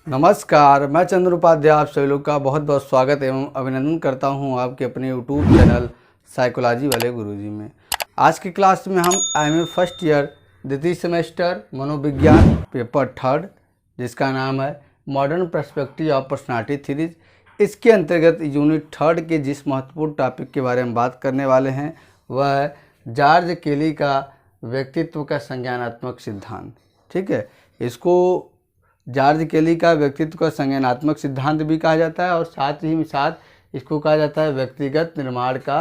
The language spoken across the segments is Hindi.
नमस्कार, मैं चंद्र उपाध्याय आप सभी लोग का बहुत बहुत स्वागत एवं अभिनंदन करता हूं आपके अपने यूट्यूब चैनल साइकोलॉजी वाले गुरुजी में। आज की क्लास में हम एमए फर्स्ट ईयर द्वितीय सेमेस्टर मनोविज्ञान पेपर थर्ड, जिसका नाम है modern perspective of personality theories, इसके अंतर्गत यूनिट थर्ड के जिस महत्वपूर्ण टॉपिक के बारे में बात करने वाले हैं वह है जॉर्ज केली का व्यक्तित्व का संज्ञानात्मक सिद्धांत। ठीक है, इसको जॉर्ज केली का व्यक्तित्व का संज्ञानात्मक सिद्धांत भी कहा जाता है और साथ ही साथ इसको कहा जाता है व्यक्तिगत निर्माण का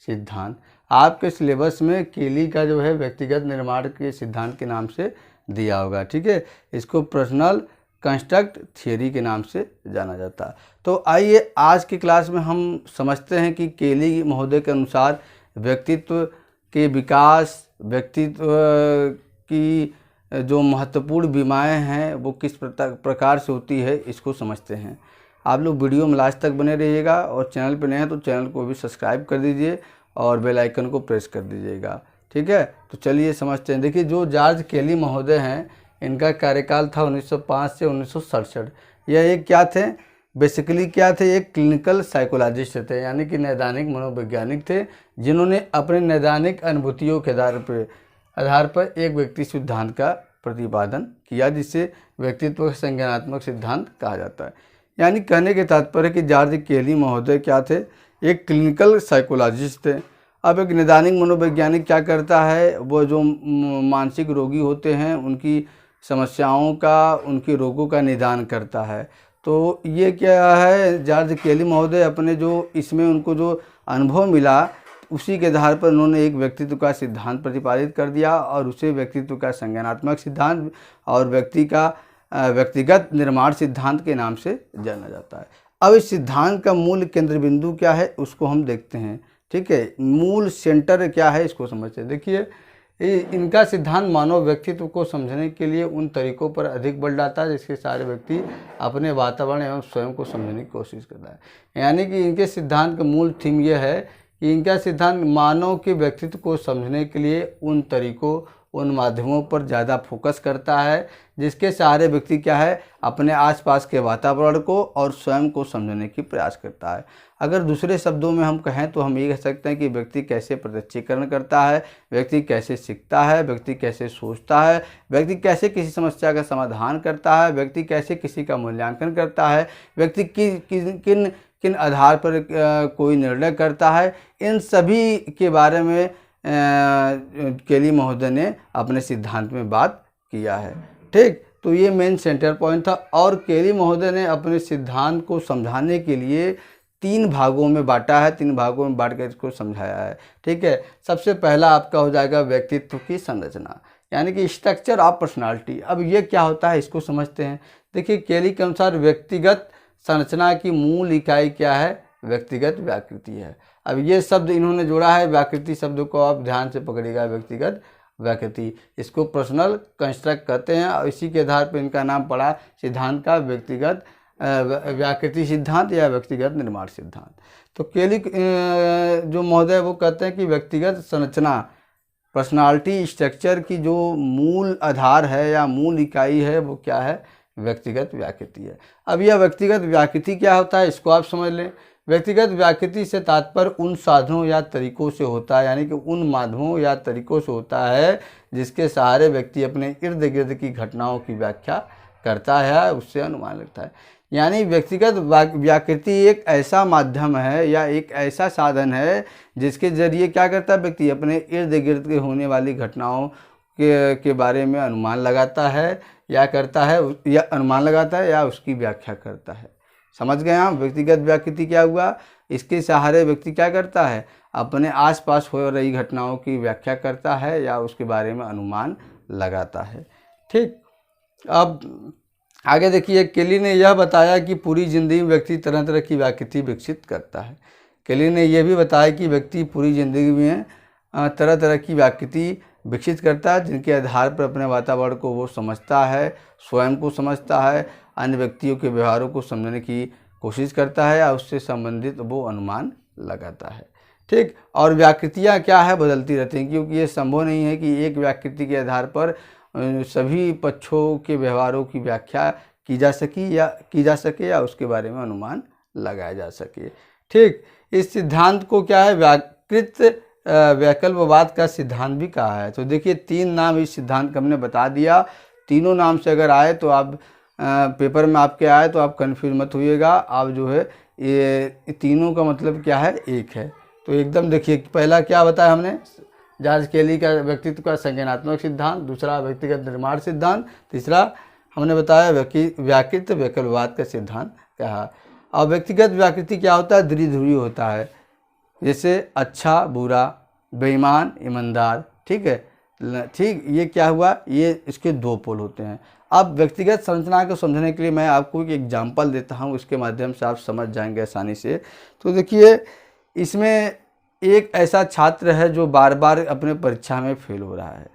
सिद्धांत। आपके सिलेबस में केली का जो है व्यक्तिगत निर्माण के सिद्धांत के नाम से दिया होगा। ठीक है, इसको पर्सनल कंस्ट्रक्ट थियरी के नाम से जाना जाता है। तो आइए आज की क्लास में हम समझते हैं कि केली महोदय के अनुसार व्यक्तित्व के विकास, व्यक्तित्व की जो महत्वपूर्ण बीमाएँ हैं वो किस प्रकार से होती है, इसको समझते हैं। आप लोग वीडियो में लास्ट तक बने रहिएगा और चैनल पर नए हैं तो चैनल को भी सब्सक्राइब कर दीजिए और बेल आइकन को प्रेस कर दीजिएगा। ठीक है, तो चलिए समझते हैं। देखिए, जो जॉर्ज केली महोदय हैं, इनका कार्यकाल था 1905 से 1967। यह एक क्या थे, बेसिकली क्या थे, एक क्लिनिकल साइकोलॉजिस्ट थे, यानी कि नैदानिक मनोवैज्ञानिक थे, जिन्होंने अपने नैदानिक अनुभूतियों के आधार पर एक व्यक्ति सिद्धांत का प्रतिपादन किया, जिसे व्यक्तित्व संज्ञानात्मक सिद्धांत कहा जाता है। यानी कहने के तात्पर्य कि जॉर्ज केली महोदय क्या थे, एक क्लिनिकल साइकोलॉजिस्ट थे। अब एक नैदानिक मनोवैज्ञानिक क्या करता है, वो जो मानसिक रोगी होते हैं उनकी समस्याओं का, उनके रोगों का निदान करता है। तो ये क्या है, जॉर्ज केली महोदय अपने जो इसमें उनको जो अनुभव मिला उसी के आधार पर उन्होंने एक व्यक्तित्व का सिद्धांत प्रतिपादित कर दिया और उसे व्यक्तित्व का संज्ञानात्मक सिद्धांत और व्यक्तिगत निर्माण सिद्धांत के नाम से जाना जाता है। अब इस सिद्धांत का मूल केंद्र बिंदु क्या है उसको हम देखते हैं। ठीक है, मूल सेंटर क्या है इसको समझते हैं। देखिए, इनका सिद्धांत मानव व्यक्तित्व को समझने के लिए उन तरीकों पर अधिक बल डालता है जिसके सारे व्यक्ति अपने वातावरण एवं स्वयं को समझने की कोशिश करता है। यानी कि इनके सिद्धांत का मूल थीम यह है कि इनका सिद्धांत मानव के व्यक्तित्व को समझने के लिए उन तरीकों, उन माध्यमों पर ज़्यादा फोकस करता है जिसके सहारे व्यक्ति क्या है, अपने आसपास के वातावरण को और स्वयं को समझने की प्रयास करता है। अगर दूसरे शब्दों में हम कहें तो हम ये कह सकते हैं कि व्यक्ति कैसे प्रत्यक्षीकरण करता है, व्यक्ति कैसे सीखता है, व्यक्ति कैसे सोचता है, व्यक्ति कैसे किसी समस्या का समाधान करता है, व्यक्ति कैसे किसी का मूल्यांकन करता है, व्यक्ति किन आधार पर कोई निर्णय करता है, इन सभी के बारे में केली महोदय ने अपने सिद्धांत में बात किया है। ठीक, तो ये मेन सेंटर पॉइंट था और केली महोदय ने अपने सिद्धांत को समझाने के लिए 3 भागों में बांटा है, 3 भागों में बांट कर इसको समझाया है। ठीक है, सबसे पहला आपका हो जाएगा व्यक्तित्व की संरचना, यानी कि स्ट्रक्चर ऑफ पर्सनालिटी। अब ये क्या होता है इसको समझते हैं। देखिए, केली के अनुसार व्यक्तिगत संरचना की मूल इकाई क्या है, व्यक्तिगत व्याकृति है। अब ये शब्द इन्होंने जोड़ा है, व्याकृति शब्द को आप ध्यान से पकड़िएगा, व्यक्तिगत व्याकृति, इसको पर्सनल कंस्ट्रक्ट करते हैं और इसी के आधार पर इनका नाम पड़ा सिद्धांत का व्यक्तिगत व्याकृति सिद्धांत या व्यक्तिगत निर्माण सिद्धांत। तो केली जो महोदय वो कहते हैं कि व्यक्तिगत संरचना, पर्सनालिटी स्ट्रक्चर की जो मूल आधार है या मूल इकाई है वो क्या है, व्यक्तिगत व्याकृति है। अब यह व्यक्तिगत व्याकृति क्या होता है इसको आप समझ लें। व्यक्तिगत व्याकृति से तात्पर्य उन साधनों या तरीकों से होता है, यानी कि उन माध्यमों या तरीकों से होता है जिसके सहारे व्यक्ति अपने इर्द गिर्द की घटनाओं की व्याख्या करता है, उससे अनुमान लगता है। यानी व्यक्तिगत व्याकृति एक ऐसा माध्यम है या एक ऐसा साधन है जिसके जरिए क्या करता है, व्यक्ति अपने इर्द गिर्द के होने वाली घटनाओं के बारे में अनुमान लगाता है या करता है, या अनुमान लगाता है या उसकी व्याख्या करता है। समझ गए आप व्यक्तिगत व्याकृति क्या हुआ। इसके सहारे व्यक्ति क्या करता है, अपने आसपास हो रही घटनाओं की व्याख्या करता है या उसके बारे में अनुमान लगाता है। ठीक, अब आगे देखिए, केली ने यह बताया कि पूरी जिंदगी में व्यक्ति तरह तरह की व्याकृति विकसित करता है। केली ने यह भी बताया कि व्यक्ति पूरी जिंदगी में तरह तरह की व्याकृति विकसित करता है जिनके आधार पर अपने वातावरण को वो समझता है, स्वयं को समझता है, अन्य व्यक्तियों के व्यवहारों को समझने की कोशिश करता है या उससे संबंधित वो अनुमान लगाता है। ठीक, और व्याकृतियाँ क्या है, बदलती रहती हैं, क्योंकि ये संभव नहीं है कि एक व्याकृति के आधार पर सभी पक्षों के व्यवहारों की व्याख्या की जा सके या उसके बारे में अनुमान लगाया जा सके। ठीक, इस सिद्धांत को क्या है, व्याकृत वैकल्पवाद का सिद्धांत भी कहा है। तो देखिए 3 नाम इस सिद्धांत का हमने बता दिया। तीनों नाम से अगर आए तो आप पेपर में आपके आए तो आप कंफ्यूज मत होइएगा। आप जो है ये तीनों का मतलब क्या है, एक है। तो एकदम देखिए, पहला क्या बताया हमने, जॉर्ज केली का व्यक्तित्व का संज्ञानात्मक सिद्धांत, दूसरा व्यक्तिगत निर्माण सिद्धांत, तीसरा हमने बताया व्याकृत वैकल्पवाद का सिद्धांत कहा। अब व्यक्तिगत व्याकृति क्या होता है, द्विध्रुवीय होता है, जैसे अच्छा बुरा, बेईमान ईमानदार। ठीक है, ठीक, ये क्या हुआ, ये इसके 2 पोल होते हैं। अब व्यक्तिगत संरचना को समझने के लिए मैं आपको एक एग्जाम्पल देता हूँ, उसके माध्यम से आप समझ जाएंगे आसानी से। तो देखिए, इसमें एक ऐसा छात्र है जो बार बार अपने परीक्षा में फेल हो रहा है।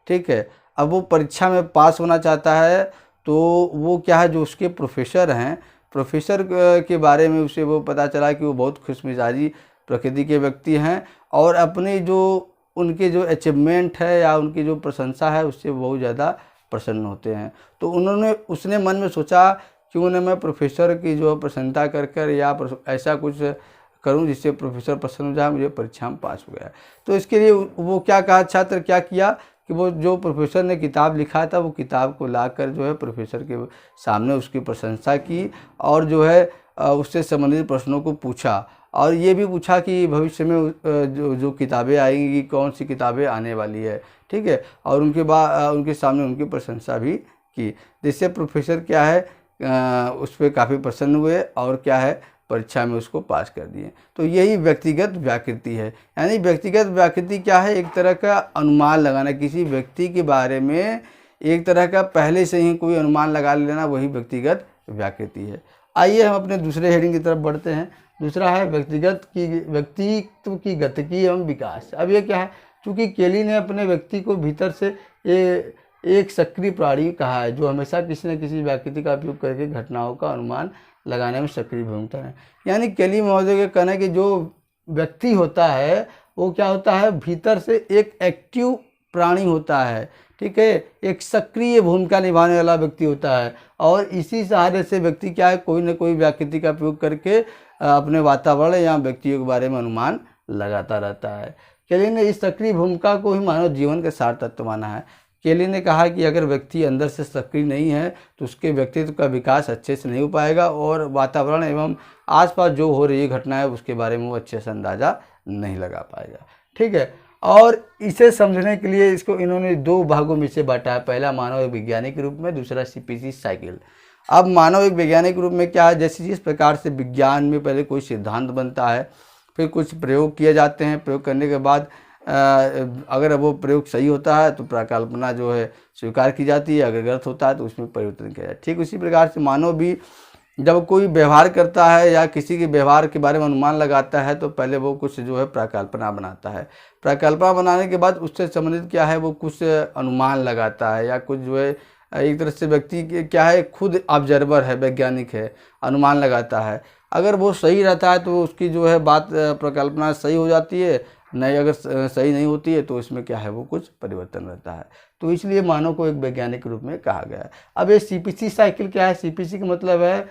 ठीक है, अब वो परीक्षा में पास होना चाहता है, तो वो क्या है, जो उसके प्रोफेसर हैं, प्रोफेसर के बारे में उसे वो पता चला कि वो बहुत खुशमिजाजी प्रकृति के व्यक्ति हैं और अपने जो उनके जो अचीवमेंट है या उनकी जो प्रशंसा है उससे बहुत ज़्यादा प्रसन्न होते हैं। तो उसने मन में सोचा क्यों न मैं प्रोफेसर की जो प्रसन्नता कर या ऐसा कुछ करूं जिससे प्रोफेसर प्रसन्न हो जाए, मुझे परीक्षा में पास हो गया। तो इसके लिए वो क्या कहा, छात्र क्या किया कि वो जो प्रोफेसर ने किताब लिखा था वो किताब को लाकर जो है प्रोफेसर के सामने उसकी प्रशंसा की और जो है उससे संबंधित प्रश्नों को पूछा और ये भी पूछा कि भविष्य में जो किताबें आएंगी, कौन सी किताबें आने वाली है। ठीक है, और उनके सामने उनकी प्रशंसा भी की, जिससे प्रोफेसर क्या है उस पर काफ़ी प्रसन्न हुए और क्या है परीक्षा में उसको पास कर दिए। तो यही व्यक्तिगत व्याकृति है। यानी व्यक्तिगत व्याकृति क्या है, एक तरह का अनुमान लगाना, किसी व्यक्ति के बारे में एक तरह का पहले से ही कोई अनुमान लगा लेना, वही व्यक्तिगत व्याकृति है। आइए हम अपने दूसरे हेडिंग की तरफ बढ़ते हैं। दूसरा है व्यक्तित्व की गतिकी एवं विकास। अब ये क्या है, चूँकि केली ने अपने व्यक्ति को भीतर से एक सक्रिय प्राणी कहा है जो हमेशा किसी न किसी व्याकृति का उपयोग करके घटनाओं का अनुमान लगाने में सक्रिय भूमिका है। यानी केली महोदय का कहना है कि जो व्यक्ति होता है वो क्या होता है, भीतर से एक एक्टिव प्राणी होता है। ठीक है, एक सक्रिय भूमिका निभाने वाला व्यक्ति होता है और इसी सहारे से व्यक्ति क्या है, कोई न कोई व्याकृति का उपयोग करके अपने वातावरण या व्यक्तियों के बारे में अनुमान लगाता रहता है। केली ने इस सक्रिय भूमिका को ही मानव जीवन का सार तत्व माना है। केली ने कहा कि अगर व्यक्ति अंदर से सक्रिय नहीं है तो उसके व्यक्तित्व का विकास अच्छे से नहीं हो पाएगा और वातावरण एवं आसपास जो हो रही घटना है उसके बारे में वो अच्छे से अंदाज़ा नहीं लगा पाएगा। ठीक है, और इसे समझने के लिए इसको इन्होंने 2 भागों में से बांटा है। पहला मानव एक वैज्ञानिक के रूप में, दूसरा सीपीसी साइकिल। अब मानव एक वैज्ञानिक के रूप में क्या है, जैसे जिस प्रकार से विज्ञान में पहले कोई सिद्धांत बनता है, फिर कुछ प्रयोग किए जाते हैं, प्रयोग करने के बाद अगर वो प्रयोग सही होता है तो प्रकल्पना जो है स्वीकार की जाती है, अगर गलत होता है तो उसमें परिवर्तन किया जाता है। ठीक उसी प्रकार से मानव भी जब कोई व्यवहार करता है या किसी के व्यवहार के बारे में अनुमान लगाता है तो पहले वो कुछ जो है प्रकल्पना बनाता है। प्रकल्पना बनाने के बाद उससे संबंधित क्या है, वो कुछ अनुमान लगाता है या कुछ जो है एक तरह से व्यक्ति क्या है, खुद ऑब्जर्वर है, वैज्ञानिक है, अनुमान लगाता है। अगर वो सही रहता है तो उसकी जो है बात प्रकल्पना सही हो जाती है, नहीं अगर सही नहीं होती है तो इसमें क्या है वो कुछ परिवर्तन रहता है। तो इसलिए मानव को एक वैज्ञानिक के रूप में कहा गया है। अब ये सीपीसी साइकिल क्या है, सीपीसी का मतलब है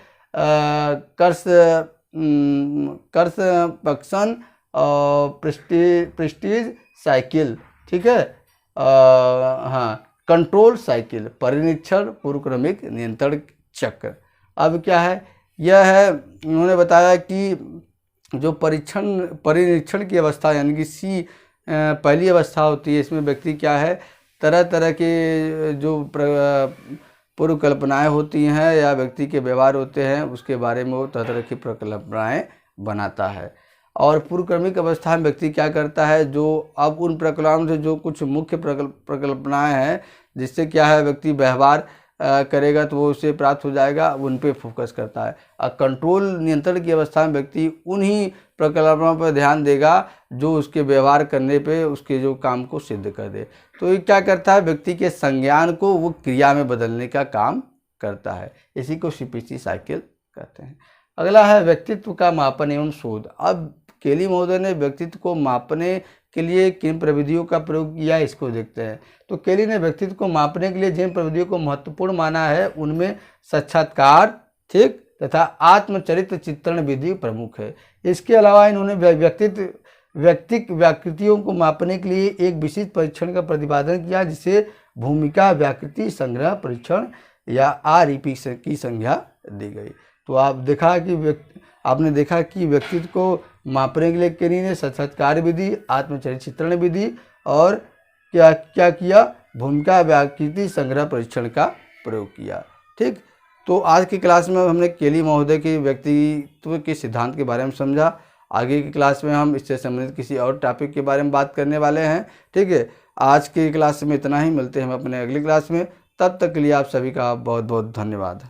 कर्षण और प्रेस्टीज साइकिल। ठीक है, हाँ, कंट्रोल साइकिल, परिनिरीक्षण, पूर्वक्रमिक नियंत्रण चक्र। अब क्या है, यह है उन्होंने बताया कि जो परिनिरीक्षण की अवस्था यानी कि पहली अवस्था होती है, इसमें व्यक्ति क्या है तरह तरह के जो पूर्व कल्पनाएँ होती हैं या व्यक्ति के व्यवहार होते हैं उसके बारे में वो तरह तरह की प्रकल्पनाएँ बनाता है। और पूर्वक्रमिक अवस्था में व्यक्ति क्या करता है, जो अब उन प्रकल्पनाओं से जो कुछ मुख्य प्रकल्पनाएँ हैं जिससे क्या है व्यक्ति व्यवहार करेगा तो वो उसे प्राप्त हो जाएगा, उन पे फोकस करता है। और कंट्रोल नियंत्रण की अवस्था में व्यक्ति उन्हीं प्रकल्पनाओं पर ध्यान देगा जो उसके व्यवहार करने पे उसके जो काम को सिद्ध कर दे। तो ये क्या करता है, व्यक्ति के संज्ञान को वो क्रिया में बदलने का काम करता है। इसी को सीपीसी साइकिल कहते हैं। अगला है व्यक्तित्व का मापन एवं शोध। अब केली महोदय ने व्यक्तित्व को मापने के लिए किन प्रविधियों का प्रयोग किया इसको देखते हैं। तो केली ने व्यक्तित्व को मापने के लिए जिन प्रविधियों को महत्वपूर्ण माना है उनमें साक्षात्कार, ठीक, तथा आत्मचरित्र चित्रण विधि प्रमुख है। इसके अलावा इन्होंने व्यक्तिक व्याकृतियों को मापने के लिए एक विशिष्ट परीक्षण का प्रतिपादन किया जिसे भूमिका व्याकृति संग्रह परीक्षण या REP की संज्ञा दी गई। तो आपने देखा कि व्यक्तित्व को मापने के लिए केली ने साक्षात्कार विधि, आत्मचरित्र चित्रण विधि और क्या किया, भूमिका व्याकृति संग्रह परीक्षण का प्रयोग किया। ठीक, तो आज की क्लास में हमने केली महोदय के व्यक्तित्व के सिद्धांत के बारे में समझा। आगे की क्लास में हम इससे संबंधित किसी और टॉपिक के बारे में बात करने वाले हैं। ठीक है, आज की क्लास में इतना ही, मिलते हैं हम अपने अगली क्लास में। तब तक के लिए आप सभी का बहुत बहुत धन्यवाद।